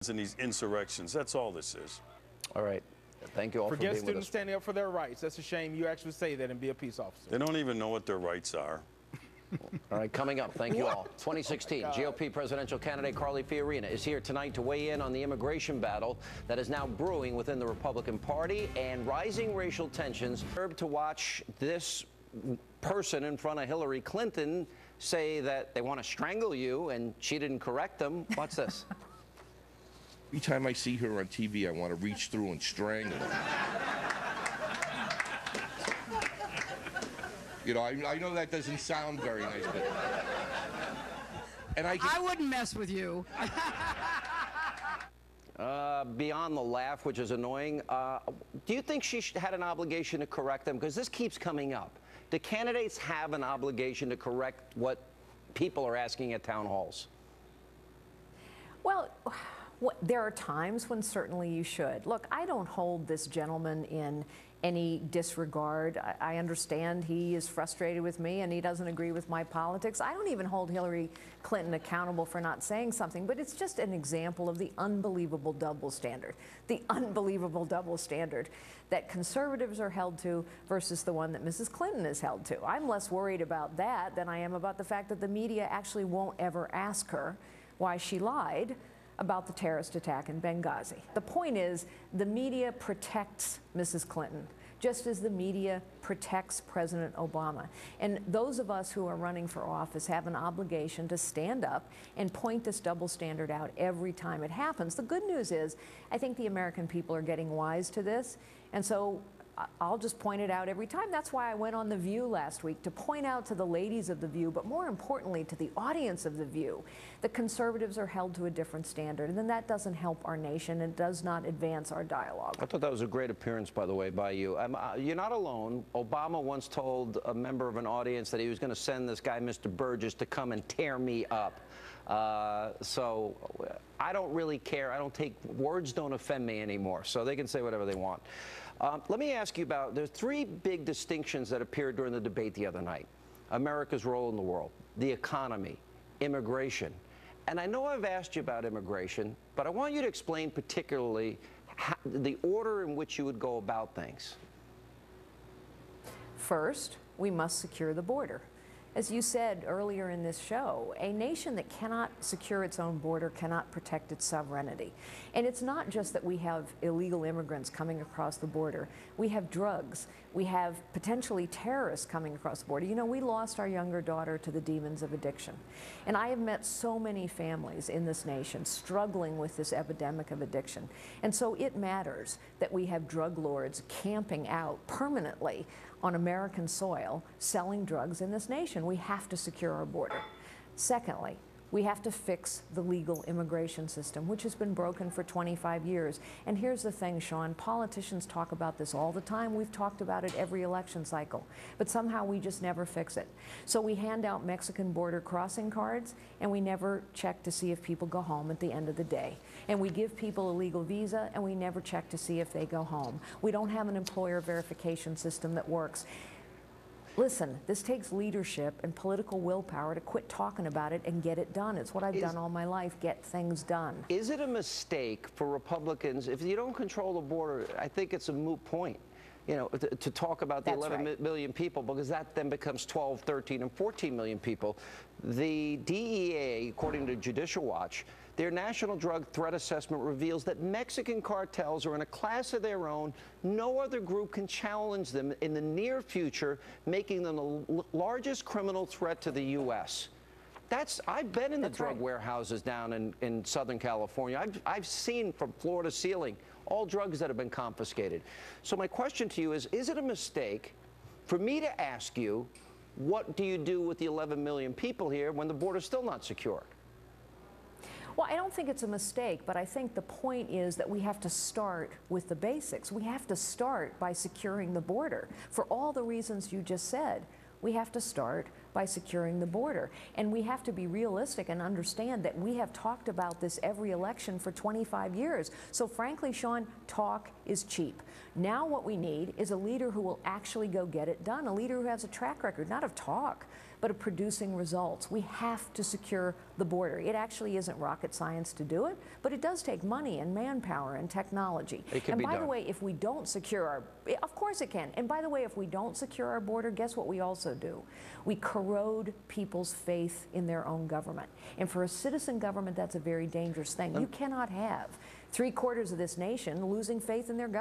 in these insurrections. That's all this is. All right. Thank you all for being with us. Forget students standing up for their rights. That's a shame you actually say that and be a peace officer. They don't even know what their rights are. All right, coming up, thank you all. 2016, GOP presidential candidate Carly Fiorina is here tonight to weigh in on the immigration battle that is now brewing within the Republican Party and rising racial tensions. To watch this person in front of Hillary Clinton say that they want to strangle you and she didn't correct them. Watch this. Every time I see her on TV, I want to reach through and strangle her. You know, I know that doesn't sound very nice, but... And I wouldn't mess with you. Beyond the laugh, which is annoying, do you think she had an obligation to correct them? Because this keeps coming up. Do candidates have an obligation to correct what people are asking at town halls? Well, there are times when certainly you should. Look, I don't hold this gentleman in any disregard. I understand he is frustrated with me and he doesn't agree with my politics. I don't even hold Hillary Clinton accountable for not saying something, but it's just an example of the unbelievable double standard. The unbelievable double standard that conservatives are held to versus the one that Mrs. Clinton is held to. I'm less worried about that than I am about the fact that the media actually won't ever ask her why she lied about the terrorist attack in Benghazi. The point is, the media protects Mrs. Clinton, just as the media protects President Obama. And those of us who are running for office have an obligation to stand up and point this double standard out every time it happens. The good news is, I think the American people are getting wise to this, and so I'll just point it out every time. That's why I went on The View last week, to point out to the ladies of The View, but more importantly to the audience of The View, that conservatives are held to a different standard, and then that doesn't help our nation and does not advance our dialogue. I thought that was a great appearance, by the way, by you. You're not alone. Obama once told a member of an audience that he was going to send this guy, Mr. Burgess, to come and tear me up. So I don't really care. I don't take, words don't offend me anymore, so they can say whatever they want. Let me ask you about, there's three big distinctions that appeared during the debate the other night. America's role in the world, the economy, immigration. And I know I've asked you about immigration, but I want you to explain particularly the order in which you would go about things. First, we must secure the border. As you said earlier in this show, a nation that cannot secure its own border cannot protect its sovereignty. And it's not just that we have illegal immigrants coming across the border. We have drugs. We have potentially terrorists coming across the border. You know, we lost our younger daughter to the demons of addiction. And I have met so many families in this nation struggling with this epidemic of addiction. And so it matters that we have drug lords camping out permanently on American soil selling drugs in this nation. We have to secure our border. Secondly, we have to fix the legal immigration system, which has been broken for 25 years. And here's the thing, Sean, politicians talk about this all the time. We've talked about it every election cycle, but somehow we just never fix it. So we hand out Mexican border crossing cards, and we never check to see if people go home at the end of the day. And we give people a legal visa, and we never check to see if they go home. We don't have an employer verification system that works. Listen, this takes leadership and political willpower to quit talking about it and get it done. It's what I've done all my life, get things done. Is it a mistake for Republicans, if you don't control the border, I think it's a moot point, you know, to talk about the 11 million people, because that then becomes 12, 13, and 14 million people. The DEA, according to Judicial Watch, their National Drug Threat Assessment reveals that Mexican cartels are in a class of their own. No other group can challenge them in the near future, making them the largest criminal threat to the U.S. I've been in the drug warehouses down in Southern California. I've seen from floor to ceiling all drugs that have been confiscated. So my question to you is it a mistake for me to ask you, what do you do with the 11 million people here when the border's still not secure? Well, I don't think it's a mistake, but I think the point is that we have to start with the basics. We have to start by securing the border. For all the reasons you just said, we have to start by securing the border. And we have to be realistic and understand that we have talked about this every election for 25 years. So frankly, Sean, talk is cheap. Now what we need is a leader who will actually go get it done, a leader who has a track record, not of talk, but of producing results. We have to secure the border. It actually isn't rocket science to do it, but it does take money and manpower and technology. It can and be by done. the way, if we don't secure our, of course it can. And by the way, if we don't secure our border, guess what we also do? We corrode people's faith in their own government. And for a citizen government, that's a very dangerous thing. You cannot have 3/4 of this nation losing faith in their government.